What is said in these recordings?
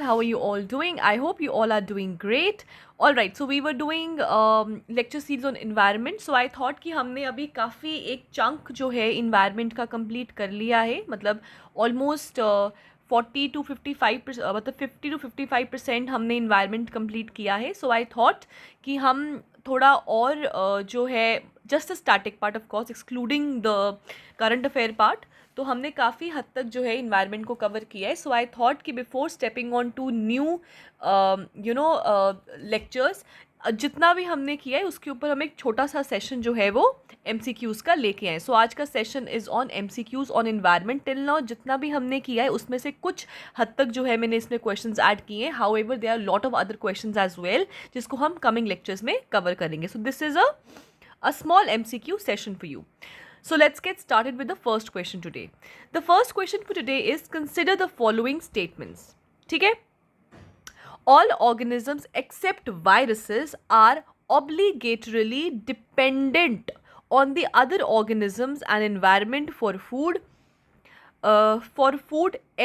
How are you all doing? I hope you all are doing great. All right, so we were doing lecture series on environment. So I thought कि हमने अभी काफ़ी एक chunk जो है environment का complete कर लिया है, मतलब almost 40 to 55% मतलब 50 to 55% हमने environment complete किया है. So I thought कि हम थोड़ा और जो है just a static part of course excluding the current affair part, तो हमने काफ़ी हद तक जो है इन्वायरमेंट को कवर किया है. सो आई थॉट कि before stepping on to new lectures, जितना भी हमने किया है उसके ऊपर हम एक छोटा सा सेशन जो है वो MCQs का लेके आए. सो आज का session is on MCQs on environment. Till now जितना भी हमने किया है उसमें से कुछ हद तक जो है मैंने इसमें क्वेश्चंस ऐड किए हैं. However there are lot of other questions as well जिसको हम कमिंग लेक्चर्स में कवर करेंगे. So this is a small MCQ session for you. So let's get started with the first question today. The first question for today is consider the following statements. ठीक है? All organisms except viruses are obligatorily dependent on the other organisms and environment for food,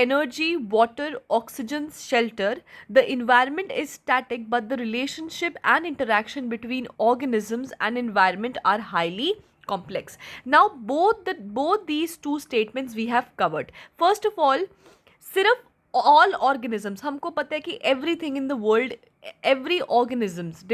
energy, water, oxygen, shelter. The environment is static, but the relationship and interaction between organisms and environment are highly complex. Now both these two statements we have covered. First of all, सिर्फ all organisms, हमको पता है कि everything in the world, every organisms,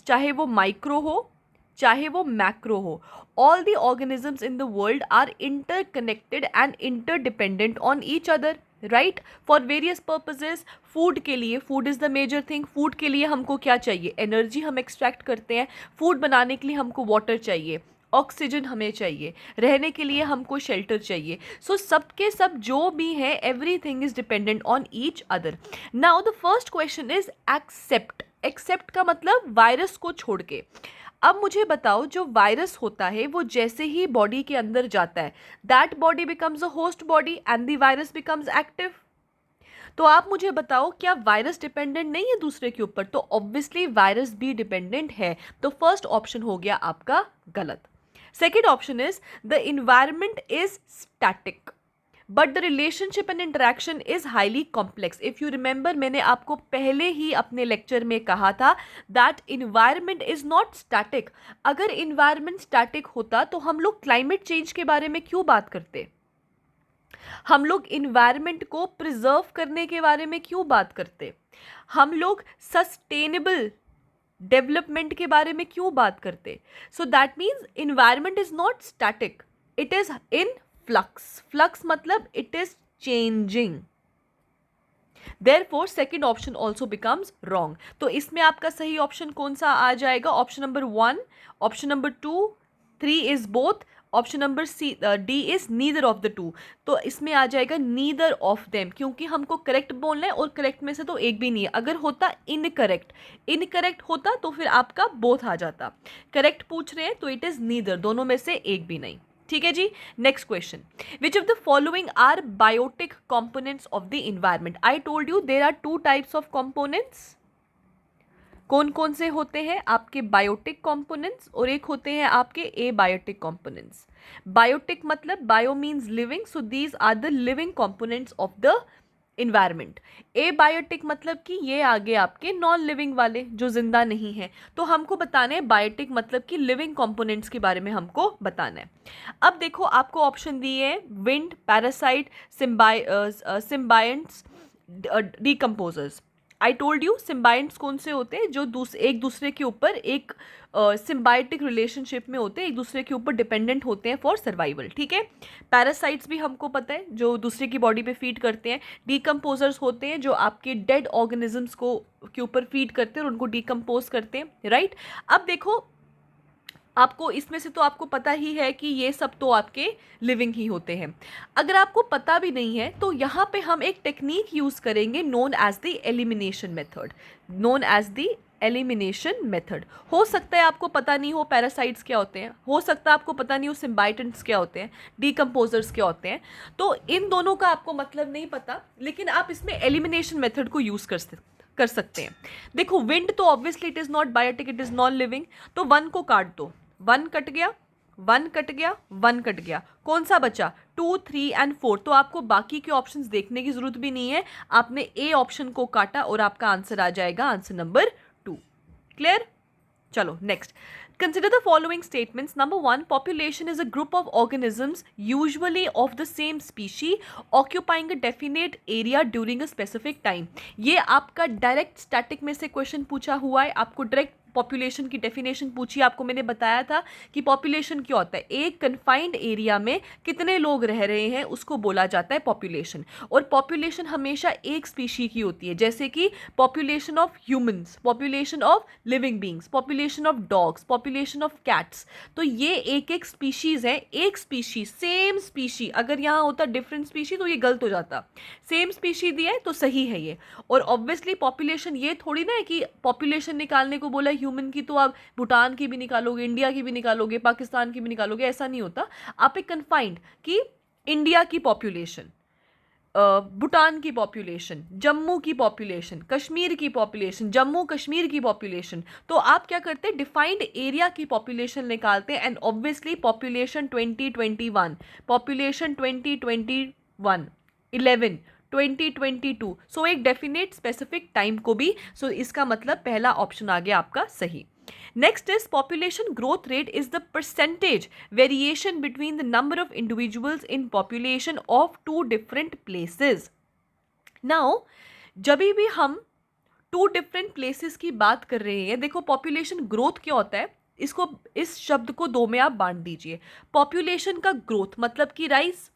चाहे वो micro हो चाहे वो मैक्रो हो, all the organisms in the world are interconnected and interdependent on each other, right? For various purposes. Food के लिए, food is the major thing. Food के लिए हमको क्या चाहिए? एनर्जी हम एक्सट्रैक्ट करते हैं. फूड बनाने के लिए हमको वाटर चाहिए, ऑक्सीजन हमें चाहिए, रहने के लिए हमको शेल्टर चाहिए. सो सबके सब जो भी है, everything is dependent on each other. Now the first question is except. Except का मतलब वायरस को छोड़ के. अब मुझे बताओ, जो वायरस होता है वो जैसे ही बॉडी के अंदर जाता है, that body becomes a host body and the virus becomes active. तो आप मुझे बताओ, क्या वायरस डिपेंडेंट नहीं है दूसरे के ऊपर? तो ऑब्वियसली वायरस भी डिपेंडेंट है. तो फर्स्ट ऑप्शन हो गया आपका गलत. Second option is the environment is static but the relationship and interaction is highly complex. If you remember, मैंने आपको पहले ही अपने लेक्चर में कहा था that environment is not static. अगर इन्वायरमेंट स्टैटिक होता तो हम लोग क्लाइमेट चेंज के बारे में क्यों बात करते? हम लोग इन्वायरमेंट को प्रिजर्व करने के बारे में क्यों बात करते? हम लोग सस्टेनेबल डेवलपमेंट के बारे में क्यों बात करते? So that means environment is not static, it is in flux. Flux मतलब it is changing. Therefore, second option also becomes wrong. तो इसमें आपका सही ऑप्शन कौन सा आ जाएगा? Option number 1, option number 2, 3 is both, option number D is neither of the to. तो इसमें आ जाएगा नीदर ऑफ देम, क्योंकि हमको करेक्ट बोलना है और करेक्ट में से तो एक भी नहीं है. अगर होता इनकरेक्ट होता तो फिर आपका बोथ आ जाता. करेक्ट पूछ रहे हैं तो इट इज नीदर, दोनों में से एक भी नहीं. ठीक है जी. Next question, which of the following are biotic components of the environment? I told you there are 2 types of components. कौन कौन से होते हैं आपके बायोटिक कंपोनेंट्स, और एक होते हैं आपके एबायोटिक कंपोनेंट्स. बायोटिक मतलब bio means living, so these are the living components of the environment. Abiotic मतलब कि ये आगे आपके नॉन लिविंग वाले जो जिंदा नहीं है. तो हमको बताना है बायोटिक मतलब कि लिविंग कंपोनेंट्स के बारे में हमको बताना है. अब देखो, आपको ऑप्शन दिए हैं wind, parasite, symbionts, decomposers. I told you symbionts कौन से होते हैं? जो एक दूसरे के ऊपर एक सिम्बायोटिक रिलेशनशिप में होते हैं, एक दूसरे के ऊपर डिपेंडेंट होते हैं फॉर सर्वाइवल. ठीक है. पैरासाइट्स भी हमको पता है, जो दूसरे की बॉडी पे फीड करते हैं. डिकम्पोजर्स होते हैं जो आपके डेड ऑर्गेनिजम्स को के ऊपर फीड करते हैं और उनको डिकम्पोज करते हैं. राइट. अब देखो, आपको इसमें से तो आपको पता ही है कि ये सब तो आपके लिविंग ही होते हैं. अगर आपको पता भी नहीं है तो यहाँ पे हम एक टेक्निक यूज़ करेंगे known as the elimination method. Known as the elimination method. हो सकता है आपको पता नहीं हो पैरासाइट्स क्या होते हैं, हो सकता है आपको पता नहीं हो सिम्बायोटेंट्स क्या होते हैं, डिकम्पोजर्स क्या होते हैं. तो इन दोनों का आपको मतलब नहीं पता, लेकिन आप इसमें एलिमिनेशन मेथड को यूज़ कर सकते हैं. देखो, विंड तो obviously it is not biotic, it is non living. तो 1 को काट दो, 1 कट गया, 1 कट गया, 1 कट गया, कौन सा बचा? 2, 3 एंड 4। तो आपको बाकी के ऑप्शंस देखने की जरूरत भी नहीं है, आपने ए ऑप्शन को काटा और आपका आंसर आ जाएगा आंसर नंबर 2। क्लियर? चलो next, consider the following statements. Number 1, population is a group of organisms usually of the same species occupying a definite area during a specific time. ये आपका direct static में से question पूछा हुआ है, आपको direct population की डेफिनेशन पूछी, आपको मैंने बताया था कि पॉपुलेशन क्या होता है, एक कन्फाइंड एरिया में कितने लोग रह रहे हैं उसको बोला जाता है पॉपुलेशन। और पॉपुलेशन हमेशा एक स्पीशी की होती है, जैसे कि population of humans, population of living beings, population of dogs, population of cats. तो ये एक एक स्पीशीज है, एक स्पीशी, सेम स्पीशी। अगर यहाँ होता डिफरेंट स्पीशी तो ये गलत हो जाता, सेम स्पीशी दिया है तो सही है ये। और ऑब्वियसली पॉपुलेशन ये थोड़ी ना है कि पॉपुलेशन निकालने को बोला ह्यूमन की तो आप भूटान की भी निकालोगे, इंडिया की भी निकालोगे, पाकिस्तान की भी निकालोगे, ऐसा नहीं होता। आप एक कन्फाइंड कि इंडिया की पॉपुलेशन, भूटान की पॉपुलेशन, जम्मू की पॉपुलेशन, कश्मीर की पॉपुलेशन, जम्मू कश्मीर की पॉपुलेशन, तो आप क्या करते हैं, डिफाइंड एरिया की पॉपुलेशन निकालते हैं। एंड ऑब्वियसली पॉपुलेशन 2021, पॉपुलेशन 2021, 11, 2022, सो एक डेफिनेट स्पेसिफिक टाइम को भी, सो इसका मतलब पहला ऑप्शन आ गया आपका सही। Next is population growth rate is the percentage variation between the number of individuals in population of two different places. Now जब भी हम टू डिफरेंट प्लेसेस की बात कर रहे हैं, देखो पॉपुलेशन ग्रोथ क्या होता है, इसको, इस शब्द को दो में आप बांट दीजिए। पॉपुलेशन का ग्रोथ मतलब कि राइज।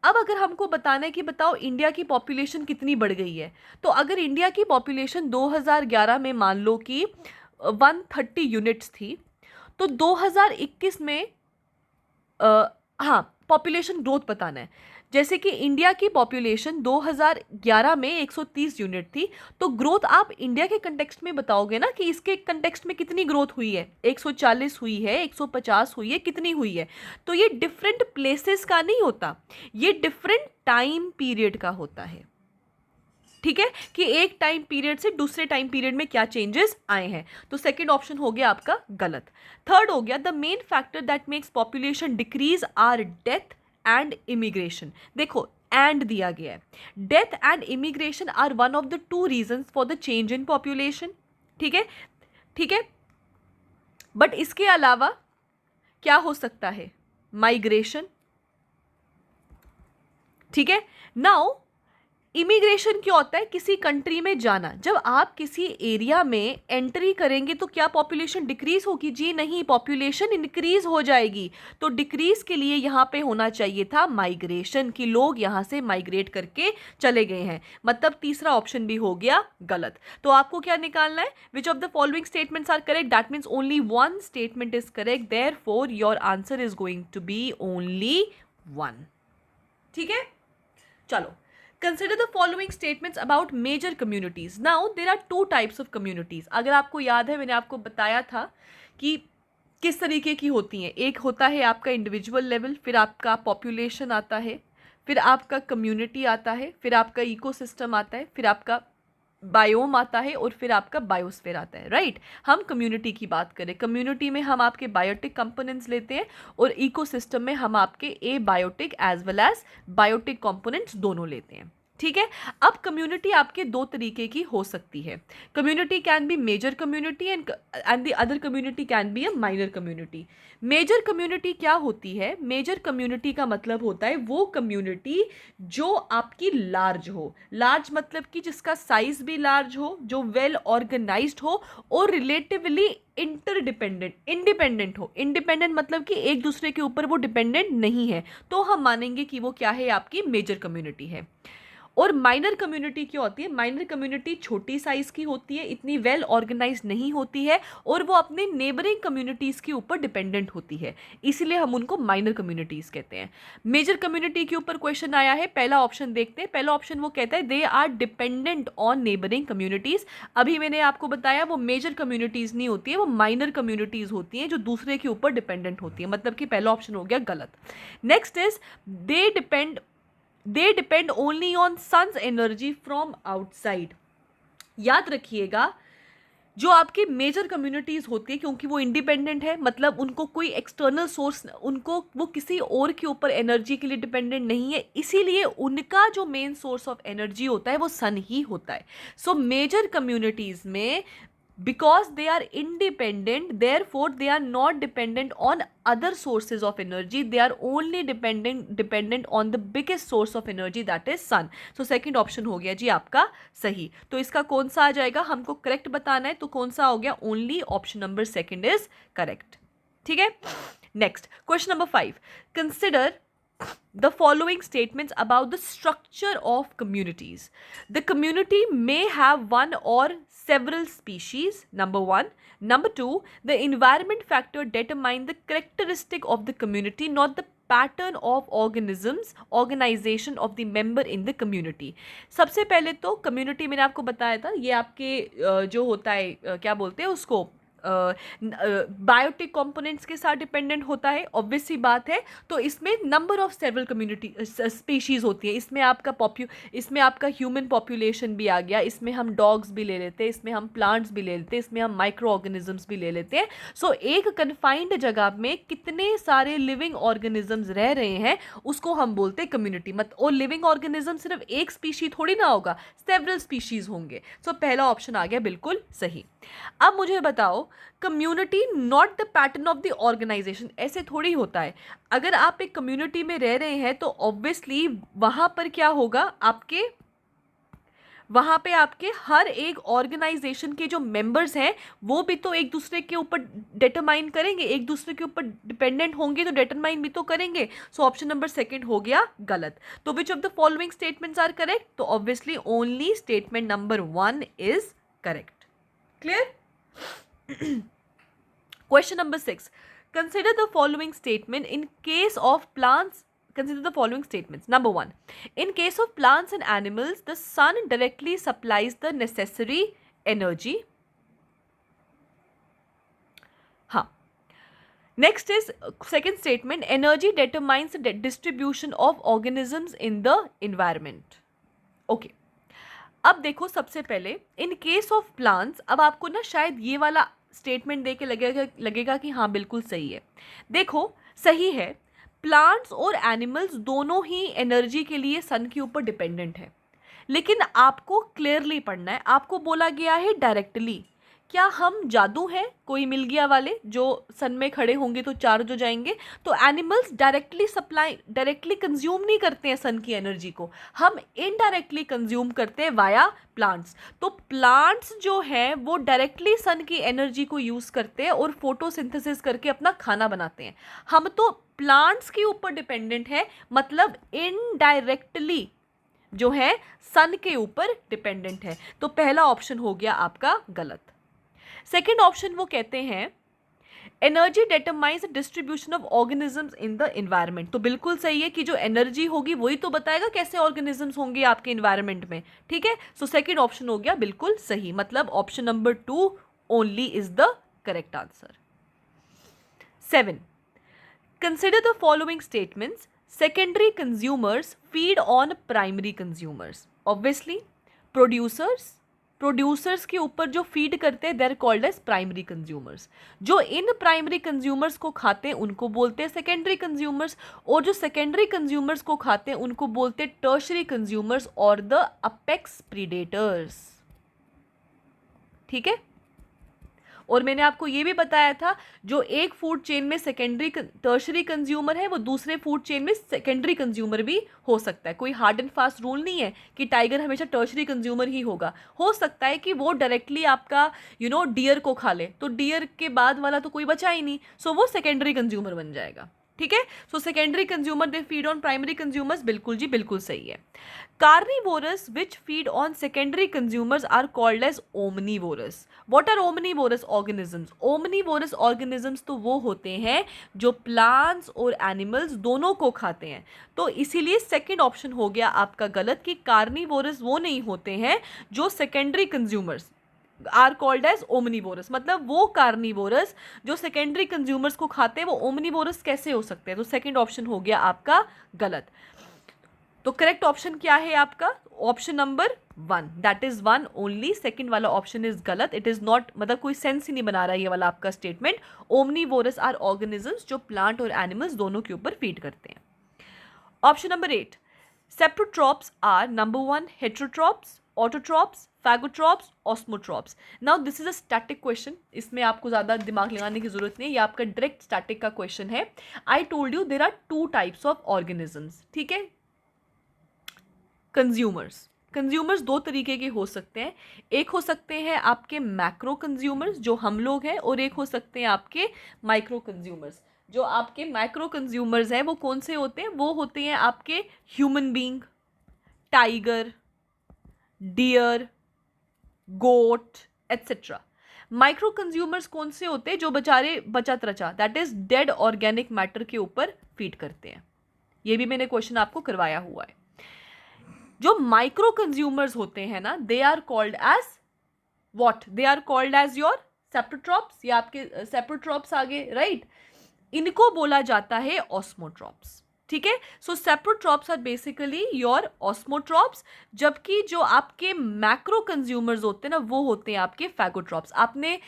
अब अगर हमको बताना है कि बताओ इंडिया की पॉपुलेशन कितनी बढ़ गई है, तो अगर इंडिया की पॉपुलेशन 2011 में मान लो कि 130 यूनिट्स थी, तो 2021 में हाँ पॉपुलेशन ग्रोथ बताना है। जैसे कि इंडिया की पॉपुलेशन 2011 में 130 यूनिट थी, तो ग्रोथ आप इंडिया के कंटेक्स्ट में बताओगे ना कि इसके कंटेक्स्ट में कितनी ग्रोथ हुई है, 140 हुई है, 150 हुई है, कितनी हुई है। तो ये डिफरेंट प्लेसेस का नहीं होता, ये डिफरेंट टाइम पीरियड का होता है। ठीक है, कि एक टाइम पीरियड से दूसरे टाइम पीरियड में क्या चेंजेस आए हैं। तो सेकंड ऑप्शन हो गया आपका गलत। थर्ड हो गया, the main factor that makes population decrease are death and immigration. देखो एंड दिया गया है, death and immigration are one of the two reasons for the change in population. ठीक है, ठीक है, बट इसके अलावा क्या हो सकता है, माइग्रेशन। ठीक है, नाउ इमिग्रेशन क्या होता है, किसी कंट्री में जाना। जब आप किसी एरिया में एंट्री करेंगे तो क्या पॉपुलेशन डिक्रीज होगी? जी नहीं, पॉपुलेशन इंक्रीज हो जाएगी। तो डिक्रीज के लिए यहाँ पे होना चाहिए था माइग्रेशन, कि लोग यहाँ से माइग्रेट करके चले गए हैं। मतलब तीसरा ऑप्शन भी हो गया गलत। तो आपको क्या निकालना है, which of the following statements are correct, that means only one statement is correct, therefore your answer is going to be only 1। ठीक है, चलो consider the following statements about major communities. Now there are two types of communities. अगर आपको याद है मैंने आपको बताया था कि किस तरीके की होती हैं। एक होता है आपका इंडिविजुअल लेवल, फिर आपका पॉपुलेशन आता है, फिर आपका कम्युनिटी आता है, फिर आपका इकोसिस्टम आता है, फिर आपका बायोम आता है और फिर आपका बायोस्फीयर आता है। राइट, हम कम्युनिटी की बात करें, कम्युनिटी में हम आपके बायोटिक कंपोनेंट्स लेते हैं और इकोसिस्टम में हम आपके abiotic as well as biotic components दोनों लेते हैं। ठीक है, अब कम्युनिटी आपके दो तरीके की हो सकती है। Community can be major community and the other community can be a minor community. Major community क्या होती है? मेजर कम्युनिटी का मतलब होता है वो कम्युनिटी जो आपकी लार्ज हो। लार्ज मतलब कि जिसका साइज भी लार्ज हो, जो वेल ऑर्गेनाइज्ड हो और रिलेटिवली इंटरडिपेंडेंट, इंडिपेंडेंट हो। इंडिपेंडेंट मतलब कि एक दूसरे के ऊपर वो डिपेंडेंट नहीं है, तो हम मानेंगे कि वो क्या है, आपकी मेजर कम्युनिटी है। और माइनर कम्युनिटी क्या होती है? माइनर कम्युनिटी छोटी साइज की होती है, इतनी वेल ऑर्गेनाइज नहीं होती है और वो अपने नेबरिंग कम्युनिटीज़ के ऊपर डिपेंडेंट होती है, इसीलिए हम उनको माइनर कम्युनिटीज़ कहते हैं। मेजर कम्युनिटी के ऊपर क्वेश्चन आया है, पहला ऑप्शन देखते हैं। पहला ऑप्शन वो कहता है they are dependent on neighbouring communities. अभी मैंने आपको बताया वो मेजर कम्युनिटीज़ नहीं होती है, वो माइनर कम्युनिटीज़ होती हैं जो दूसरे के ऊपर डिपेंडेंट होती है, मतलब कि पहला ऑप्शन हो गया गलत। Next is they depend only on sun's energy from outside. याद रखिएगा, जो आपकी मेजर कम्युनिटीज़ होती है, क्योंकि वो इंडिपेंडेंट है, मतलब उनको कोई एक्सटर्नल सोर्स, उनको वो किसी और के ऊपर एनर्जी के लिए डिपेंडेंट नहीं है, इसीलिए उनका जो मेन सोर्स ऑफ एनर्जी होता है वो सन ही होता है. सो मेजर कम्युनिटीज़ में, because they are independent, therefore they are not dependent on other sources of energy, they are only dependent on the biggest source of energy, that is sun. So second option हो गया जी आपका सही. तो इसका कौन सा आ जाएगा, हमको करेक्ट बताना है, तो कौन सा हो गया, only option number second is correct. ठीक है. Next question number 5. Consider the following statements about the structure of communities. The community may have one or several species, number 1. Number 2, the environment factor determine the characteristic of the community, not the pattern of organization of the member in the community. सबसे पहले तो community मैंने आपको बताया था, ये आपके जो होता है क्या बोलते हैं उसको, बायोटिक कंपोनेंट्स के साथ डिपेंडेंट होता है, ऑब्वियस सी बात है. तो इसमें number of several community species होती है. इसमें आपका ह्यूमन पॉपुलेशन भी आ गया, इसमें हम डॉग्स भी ले लेते हैं, इसमें हम प्लांट्स भी ले लेते हैं, इसमें हम माइक्रो ऑर्गेनिजम्स भी ले लेते हैं. सो एक कन्फाइंड जगह में कितने सारे लिविंग ऑर्गेनिजम्स रह रहे हैं उसको हम बोलते हैं कम्युनिटी. और लिविंग ऑर्गेनिज्म सिर्फ एक स्पीशी थोड़ी ना होगा, सेवरल स्पीशीज़ होंगे. सो पहला ऑप्शन आ गया बिल्कुल सही. अब मुझे बताओ, community not the pattern of the organisation, ऐसे थोड़ी होता है. अगर आप एक कम्युनिटी में रह रहे हैं तो ऑब्वियसली वहां पर क्या होगा, वहां पे आपके हर एक ऑर्गेनाइजेशन के जो मेंबर्स हैं वो भी तो एक दूसरे के ऊपर डिटरमाइन करेंगे, एक दूसरे के ऊपर डिपेंडेंट होंगे तो डिटरमाइन भी तो करेंगे. सो ऑप्शन नंबर सेकंड हो गया गलत. तो which of the following statements are correct, तो obviously only statement number 1 is correct. Clear? Question number 6. Consider the following statement in case of plants. Consider the following statements. Number 1. In case of plants and animals, the sun directly supplies the necessary energy. हाँ. Next is second statement. Energy determines the distribution of organisms in the environment. Okay. अब देखो, सबसे पहले in case of plants, अब आपको ना शायद ये वाला स्टेटमेंट दे के लगेगा कि हाँ बिल्कुल सही है. देखो सही है, प्लांट्स और एनिमल्स दोनों ही एनर्जी के लिए सन के ऊपर डिपेंडेंट है, लेकिन आपको क्लियरली पढ़ना है. आपको बोला गया है डायरेक्टली. क्या हम जादू हैं कोई मिल गया वाले जो सन में खड़े होंगे तो चार्ज हो जाएंगे? तो एनिमल्स डायरेक्टली कंज्यूम नहीं करते हैं सन की एनर्जी को, हम इनडायरेक्टली कंज्यूम करते हैं वाया प्लांट्स. तो प्लांट्स जो हैं वो डायरेक्टली सन की एनर्जी को यूज़ करते हैं और फोटोसिंथेसिस करके अपना खाना बनाते हैं. हम तो प्लांट्स के ऊपर डिपेंडेंट है, मतलब इनडायरेक्टली जो है सन के ऊपर डिपेंडेंट है. तो पहला ऑप्शन हो गया आपका गलत. सेकेंड ऑप्शन वो कहते हैं energy determines distribution of organisms in the environment. तो बिल्कुल सही है कि जो एनर्जी होगी वही तो बताएगा कैसे ऑर्गेनिजम्स होंगे आपके एनवायरनमेंट में. ठीक है. सो सेकेंड ऑप्शन हो गया बिल्कुल सही, मतलब option number 2 only is the correct answer. 7. Consider the following statements. Secondary consumers feed on primary consumers. Obviously producers के ऊपर जो फीड करते हैं they are called as primary consumers. जो इन प्राइमरी कंज्यूमर्स को खाते हैं उनको बोलते हैं सेकेंडरी कंज्यूमर्स, और जो सेकेंडरी कंज्यूमर्स को खाते हैं उनको बोलते हैं टर्शरी कंज्यूमर्स और द अपेक्स प्रीडेटर्स. ठीक है. और मैंने आपको ये भी बताया था, जो एक फूड चेन में टर्शरी कंज्यूमर है वो दूसरे फूड चेन में सेकेंडरी कंज्यूमर भी हो सकता है. कोई हार्ड एंड फास्ट रूल नहीं है कि टाइगर हमेशा टर्शरी कंज्यूमर ही होगा. हो सकता है कि वो डायरेक्टली आपका डियर को खा ले, तो डियर के बाद वाला तो कोई बचा ही नहीं, सो वो सेकेंडरी कंज्यूमर बन जाएगा. ठीक है. So secondary consumer they feed on primary consumers, बिल्कुल जी बिल्कुल सही है. Carnivorous which feed on secondary consumers are called as omnivorous. What are omnivorous organisms? Omnivorous organisms तो वो होते हैं जो प्लांट्स और एनिमल्स दोनों को खाते हैं. तो इसीलिए सेकेंड ऑप्शन हो गया आपका गलत कि कार्निवोरस वो नहीं होते हैं जो secondary consumers are called as omnivorous. मतलब वो कार्निवोरस जो सेकेंडरी कंज्यूमर्स को खाते हैं वो ओमनीवोरस कैसे हो सकते हैं? तो सेकंड ऑप्शन हो गया आपका गलत. तो करेक्ट ऑप्शन क्या है आपका? Option number 1, that is 1 only. Second वाला ऑप्शन इज गलत. इट इज नॉट, मतलब कोई सेंस ही नहीं बना रहा है ये वाला आपका स्टेटमेंट. ओमनीवोरस आर ऑर्गेनिजम्स जो प्लांट और एनिमल्स दोनों के ऊपर फीड करते हैं. Option number 8, saprotrophs are number 1 heterotrophs, autotrophs, phagotrophs, osmotrophs. Now this is a static question. इसमें आपको ज़्यादा दिमाग लगाने की जरूरत नहीं है, ये आपका डायरेक्ट स्टैटिक का क्वेश्चन है. I told you there are 2 types of organisms. ठीक है, कंज्यूमर्स 2 तरीके के हो सकते हैं. एक हो सकते हैं आपके मैक्रो कंज्यूमर्स जो हम लोग हैं, और एक हो सकते हैं आपके माइक्रो कंज्यूमर्स. जो आपके माइक्रो कंज्यूमर्स हैं वो कौन से होते हैं? वो होते हैं आपके ह्यूमन बीइंग, टाइगर, डियर, गोट एट्सेट्रा. माइक्रो कंज्यूमर्स कौन से होते हैं? जो बेचारे बचत रचा, that is dead organic matter के ऊपर फीड करते हैं. ये भी मैंने क्वेश्चन आपको करवाया हुआ है. जो माइक्रो कंज्यूमर्स होते हैं ना, they are called as what? They are called as your saprotrophs. या आपके सेप्रोट्रॉप्स आगे, राइट? इनको बोला जाता है ऑस्मोट्रॉप्स. ठीक है, सो सेप्रोट्रॉप्स आर बेसिकली योर ऑस्मोट्रॉप्स, जबकि जो आपके मैक्रो कंज्यूमर्स होते हैं ना, वो होते हैं आपके फैगोट्रॉप्स. आपने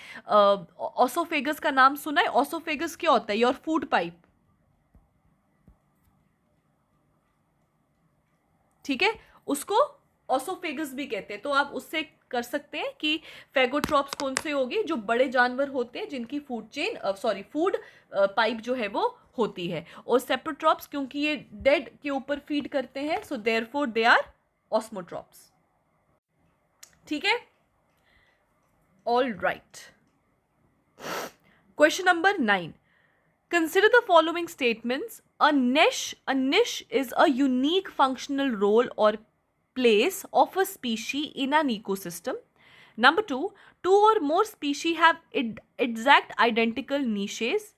ऑसोफेगस का नाम सुना है? ऑसोफेगस क्या होता है? Your food pipe. ठीक है, उसको ऑसोफेगस भी कहते हैं. तो आप उससे कर सकते हैं कि फैगोट्रॉप्स कौन से होंगे? जो बड़े जानवर होते हैं जिनकी फूड पाइप जो है वो होती है. और सेप्रोट्रॉप्स क्योंकि ये डेड के ऊपर फीड करते हैं, सो देयरफॉर दे आर ऑस्मोट्रॉप्स. ठीक है, all right. Question number 9. Consider the following statements. A niche is a unique functional role or place of a species in an ecosystem. Number 2, two or more species have exact identical niches.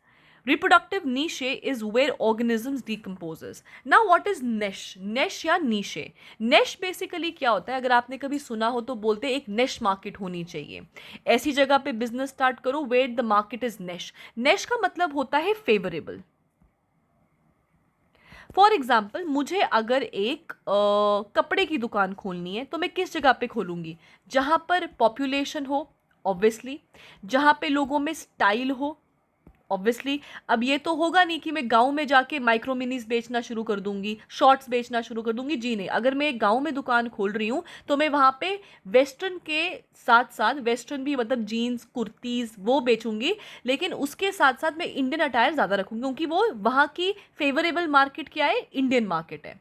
Reproductive niche is where organisms decomposes. Now what is niche? Niche या niche? Niche basically क्या होता है? अगर आपने कभी सुना हो तो बोलते हैं एक niche market होनी चाहिए. ऐसी जगह पे business start करो where the market is niche. Niche का मतलब होता है favorable. फॉर एग्जाम्पल, मुझे अगर एक कपड़े की दुकान खोलनी है तो मैं किस जगह पे खोलूँगी? जहाँ पर पॉपुलेशन हो, ऑब्वियसली. जहाँ पे लोगों में स्टाइल हो, ऑब्वियसली. अब ये तो होगा नहीं कि मैं गांव में जाके माइक्रो मिनीज बेचना शुरू कर दूंगी, शॉर्ट्स बेचना शुरू कर दूंगी. जी नहीं. अगर मैं एक गांव में दुकान खोल रही हूँ तो मैं वहाँ पे वेस्टर्न के साथ साथ, वेस्टर्न भी मतलब जीन्स, कुर्तीज़ वो बेचूंगी, लेकिन उसके साथ साथ मैं इंडियन अटायर ज़्यादा रखूँगी क्योंकि वो वहाँ की फेवरेबल मार्केट क्या है? इंडियन मार्केट है.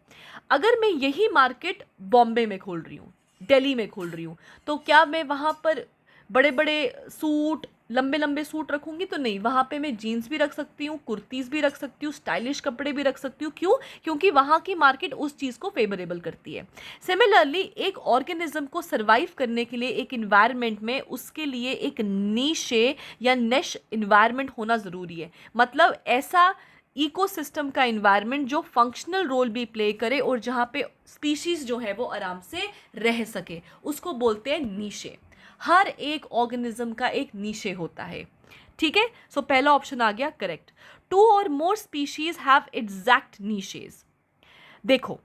अगर मैं यही मार्केट बॉम्बे में खोल रही हूँ, दिल्ली में खोल रही हूँ, तो क्या मैं वहाँ पर बड़े बड़े सूट, लंबे लंबे सूट रखूंगी? तो नहीं. वहाँ पे मैं जीन्स भी रख सकती हूँ, कुर्तीज़ भी रख सकती हूँ, स्टाइलिश कपड़े भी रख सकती हूँ. क्यों? क्योंकि वहाँ की मार्केट उस चीज़ को फेवरेबल करती है. सिमिलरली एक ऑर्गेनिज्म को सर्वाइव करने के लिए एक इन्वायरमेंट में उसके लिए एक नीशे या नेश इन्वायरमेंट होना ज़रूरी है. मतलब ऐसा इकोसिस्टम का इन्वायरमेंट जो फंक्शनल रोल भी प्ले करे और जहाँ पे स्पीशीज़ जो है वो आराम से रह सके, उसको बोलते हैं नीशे. हर एक ऑर्गेनिज्म का एक नीशे होता है. ठीक है, सो पहला ऑप्शन आ गया करेक्ट. 2 और more species have exact niches. देखो,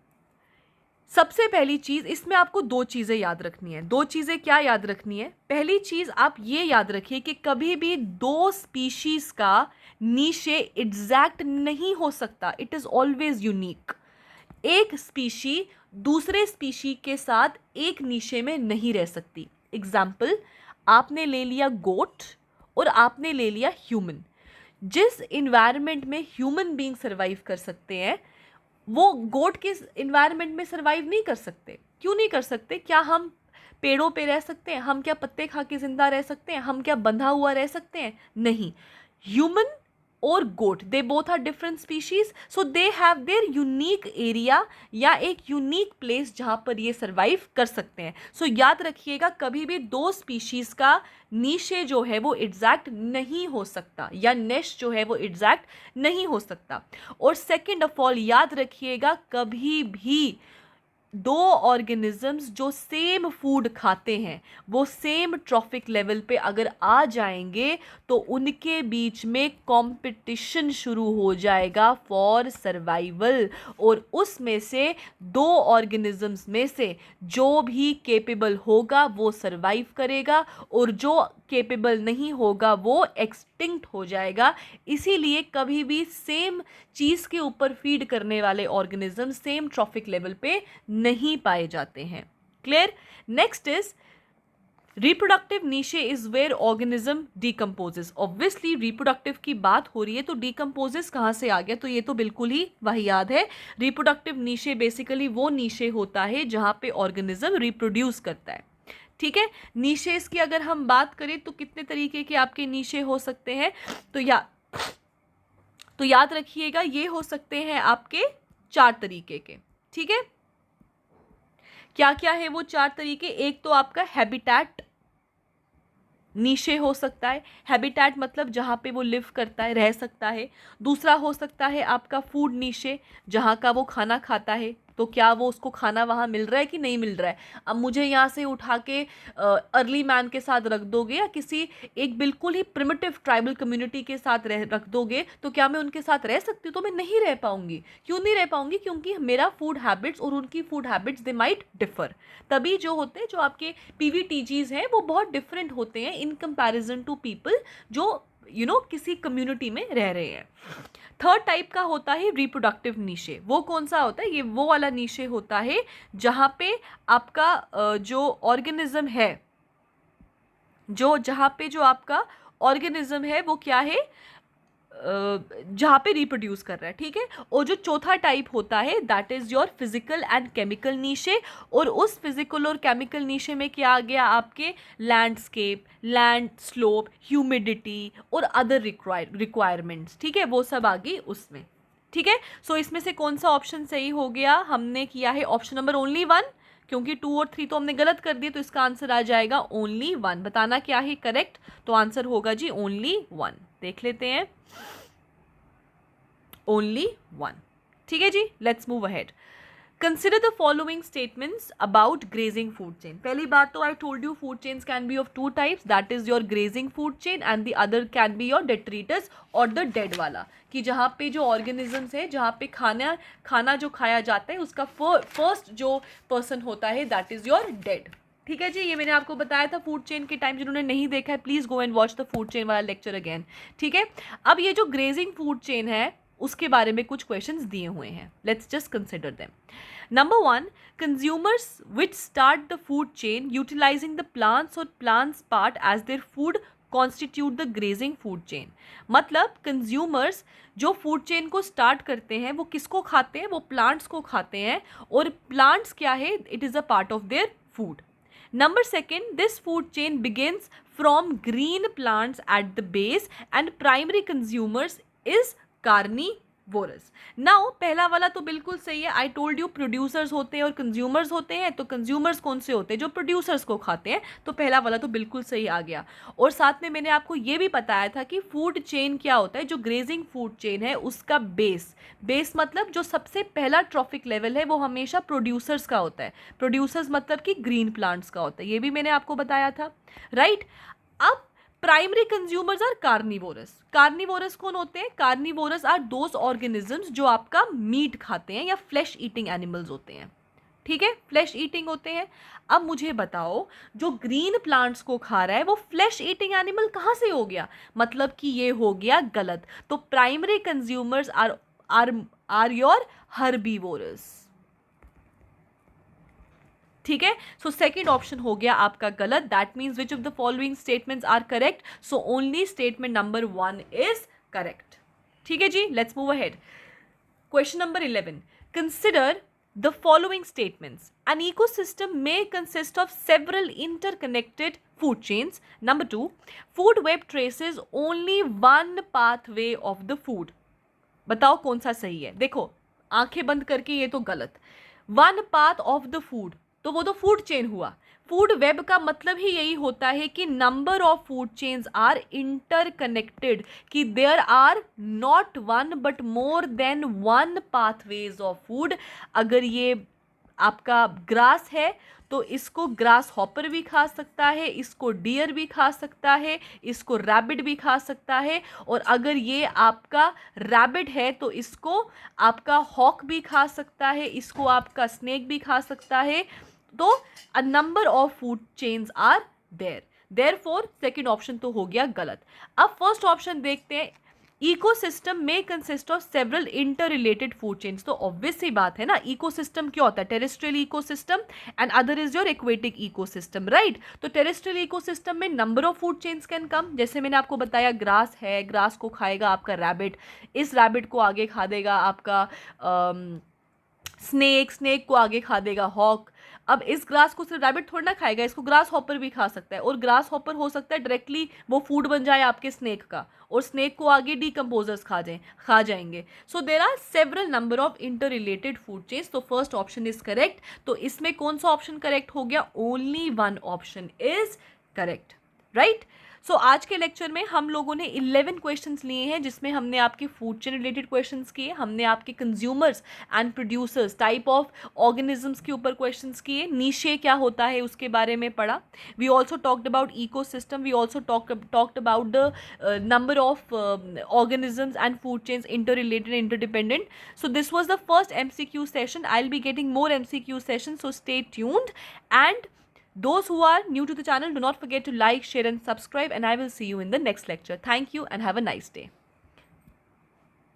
सबसे पहली चीज इसमें आपको 2 चीजें याद रखनी है. 2 चीजें क्या याद रखनी है? पहली चीज आप ये याद रखिए कि कभी भी 2 स्पीशीज का नीशे एग्जैक्ट नहीं हो सकता. It is always unique. एक स्पीशी दूसरे स्पीशी के साथ एक नीशे में नहीं रह सकती. एग्जाम्पल, आपने ले लिया गोट और आपने ले लिया ह्यूमन. जिस इन्वायरमेंट में ह्यूमन बीइंग सर्वाइव कर सकते हैं वो गोट के इन्वायरमेंट में सर्वाइव नहीं कर सकते. क्यों नहीं कर सकते? क्या हम पेड़ों पे रह सकते हैं? हम क्या पत्ते खा के जिंदा रह सकते हैं? हम क्या बंधा हुआ रह सकते हैं? नहीं. ह्यूमन और goat, they both are different species, so they have their unique area या एक यूनिक प्लेस जहाँ पर ये सर्वाइव कर सकते हैं. सो याद रखिएगा, कभी भी 2 स्पीशीज का नीशे जो है वो एग्जैक्ट नहीं हो सकता या नेश जो है वो एग्जैक्ट नहीं हो सकता. और सेकेंड ऑफ ऑल याद रखिएगा, कभी भी दो ऑर्गेनिजम्स जो सेम फूड खाते हैं वो सेम ट्रॉफिक लेवल पे अगर आ जाएंगे तो उनके बीच में कंपटीशन शुरू हो जाएगा फॉर सर्वाइवल, और उसमें से दो ऑर्गेनिजम्स में से जो भी केपेबल होगा वो सर्वाइव करेगा और जो केपेबल नहीं होगा वो एक्सटिंक्ट हो जाएगा। इसीलिए कभी भी सेम चीज़ के ऊपर फीड करने वाले ऑर्गेनिज्म सेम ट्रॉफिक लेवल पे नहीं पाए जाते हैं। Clear? Next is reproductive niche is where organism decomposes. Obviously reproductive की बात हो रही है तो डिकम्पोजेस कहाँ से आ गया, तो ये तो बिल्कुल ही वाहियात है। रिप्रोडक्टिव नीशे बेसिकली वो नीशे होता है जहाँ पे ऑर्गेनिज्म रिप्रोड्यूस करता है। ठीक है, नीशेस की अगर हम बात करें तो कितने तरीके के आपके नीशे हो सकते हैं, तो याद रखिएगा ये हो सकते हैं आपके 4 तरीके के। ठीक है, क्या क्या है वो 4 तरीके? एक तो आपका हैबिटेट नीशे हो सकता है। हैबिटेट मतलब जहाँ पे वो लिव करता है, रह सकता है। दूसरा हो सकता है आपका फूड नीशे, जहाँ का वो खाना खाता है, तो क्या वो उसको खाना वहाँ मिल रहा है कि नहीं मिल रहा है। अब मुझे यहाँ से उठा के अर्ली मैन के साथ रख दोगे या किसी एक बिल्कुल ही प्रिमिटिव ट्राइबल कम्युनिटी के साथ रख दोगे तो क्या मैं उनके साथ रह सकती हूँ? तो मैं नहीं रह पाऊंगी। क्यों नहीं रह पाऊंगी? क्योंकि मेरा फूड हैबिट्स और उनकी food habits they might differ. तभी जो होते हैं, जो आपके पीवीटीजीज हैं, वो बहुत डिफरेंट होते हैं इन कंपैरिजन टू पीपल जो किसी कम्युनिटी में रह रहे हैं। थर्ड टाइप का होता है रिप्रोडक्टिव नीशे। वो कौन सा होता है? ये वो वाला नीशे होता है जहाँ पे आपका जो ऑर्गेनिज्म है, जहाँ पे जो आपका ऑर्गेनिज्म है वो क्या है, जहाँ पे रिप्रोड्यूस कर रहा है। ठीक है, और जो चौथा टाइप होता है that is your physical and chemical niche, और उस फिजिकल और केमिकल नीशे में क्या आ गया आपके लैंडस्केप, लैंड स्लोप, ह्यूमिडिटी और अदर रिक्वायरमेंट्स। ठीक है, वो सब आ गई उसमें। ठीक है, सो इसमें से कौन सा ऑप्शन सही हो गया? हमने किया है ऑप्शन नंबर ओनली 1, क्योंकि 2 और 3 तो हमने गलत कर दिए, तो इसका आंसर आ जाएगा ओनली 1। बताना क्या है करेक्ट, तो आंसर होगा जी ओनली 1। देख लेते हैं, ओनली 1। ठीक है जी, let's move ahead. Consider the following statements about grazing food chain. पहली बात तो I told you food chains can be of 2 types, that is your grazing food chain and the other can be your detritus और the dead वाला, कि जहाँ पे जो organisms है, जहाँ पे खाना जो खाया जाता है उसका फर्स्ट जो पर्सन होता है दैट इज योर डेड। ठीक है जी, ये मैंने आपको बताया था फूड चेन के टाइम। जिन्होंने नहीं देखा है please go and watch the food chain वाला लेक्चर अगेन। ठीक है, अब ये जो ग्रेजिंग फूड चेन है उसके बारे में कुछ क्वेश्चंस दिए हुए हैं, let's just consider them. Number 1, consumers which start the food chain utilizing the plants or plants part as their food constitute the grazing food chain। मतलब कंज्यूमर्स जो फूड चेन को स्टार्ट करते हैं वो किसको खाते हैं? वो प्लांट्स को खाते हैं, और प्लांट्स क्या है? It is a part of their food. Number 2, this food chain begins from green plants at the base and primary consumers is carnivorous। Now पहला वाला तो बिल्कुल सही है। आई टोल्ड यू प्रोड्यूसर्स होते हैं और कंज्यूमर्स होते हैं, तो कंज्यूमर्स कौन से होते हैं? जो प्रोड्यूसर्स को खाते हैं। तो पहला वाला तो बिल्कुल सही आ गया। और साथ में मैंने आपको ये भी बताया था कि फूड चेन क्या होता है। जो ग्रेजिंग फूड चेन है उसका बेस मतलब जो सबसे पहला ट्रॉफिक लेवल है वो हमेशा प्रोड्यूसर्स का होता है। प्रोड्यूसर्स मतलब कि ग्रीन प्लांट्स का होता है, ये भी मैंने आपको बताया था, राइट। अब primary consumers are carnivorous. Carnivorous कौन होते हैं? कार्निवोरस आर दोज ऑर्गेनिजम्स जो आपका मीट खाते हैं या फ्लैश ईटिंग एनिमल्स होते हैं। ठीक है, फ्लैश ईटिंग होते हैं। अब मुझे बताओ, जो ग्रीन प्लांट्स को खा रहा है वो फ्लैश ईटिंग एनिमल कहाँ से हो गया? मतलब कि ये हो गया गलत। तो primary consumers are your herbivorous. ठीक है, सो सेकेंड ऑप्शन हो गया आपका गलत। That means which of the following statements are correct? So only statement number 1 is correct. ठीक है जी, let's move ahead. Question number 11, consider the following statements. An ecosystem may consist of several interconnected food chains. Number 2, food web traces only one pathway of the food. बताओ कौन सा सही है? देखो, आंखें बंद करके ये तो गलत। One path of the food, तो वो तो फूड चेन हुआ। फूड वेब का मतलब ही यही होता है कि number of food chains are interconnected, कि there are not one but more than one pathways of food. अगर ये आपका ग्रास है तो इसको ग्रास हॉपर भी खा सकता है, इसको डियर भी खा सकता है, इसको रैबिट भी खा सकता है, और अगर ये आपका रैबिट है तो इसको आपका हॉक भी खा सकता है, इसको आपका स्नेक भी खा सकता है. तो a number of food chains are there. Therefore second option तो हो गया गलत. अब फर्स्ट ऑप्शन देखते हैं. इकोसिस्टम में consist of several inter related food chains. तो ऑब्वियस सी बात है ना, इकोसिस्टम क्या होता है? Terrestrial ecosystem and other is your aquatic ecosystem, right? तो टेरेस्ट्रियल इकोसिस्टम में number of food chains can come. जैसे मैंने आपको बताया, ग्रास है, ग्रास को खाएगा आपका रैबिट, इस रैबिट को आगे खा देगा आपका स्नेक, स्नेक को आगे खा देगा हॉक. अब इस ग्रास को सिर्फ रैबिट थोड़ा ना खाएगा, इसको ग्रास हॉपर भी खा सकता है, और ग्रास हॉपर हो सकता है डायरेक्टली वो फूड बन जाए आपके स्नेक का, और स्नेक को आगे डीकम्पोजर्स खा जाएंगे. So there are several number of inter related food chains. तो फर्स्ट ऑप्शन इज करेक्ट. तो इसमें कौन सा ऑप्शन करेक्ट हो गया? Only one option is correct, right? So आज के लेक्चर में हम लोगों ने 11 क्वेश्चंस लिए हैं, जिसमें हमने आपके फूड चेन रिलेटेड क्वेश्चंस किए, हमने आपके consumers and producers type of organisms के ऊपर क्वेश्चंस किए, नीशे क्या होता है उसके बारे में पढ़ा. We also talked about ecosystem, we also talked about the number of organisms and food chains interrelated and interdependent. So this was the first MCQ session. I'll be getting more MCQ sessions, so stay tuned. And those who are new to the channel, do not forget to like, share and subscribe, and I will see you in the next lecture. Thank you and have a nice day.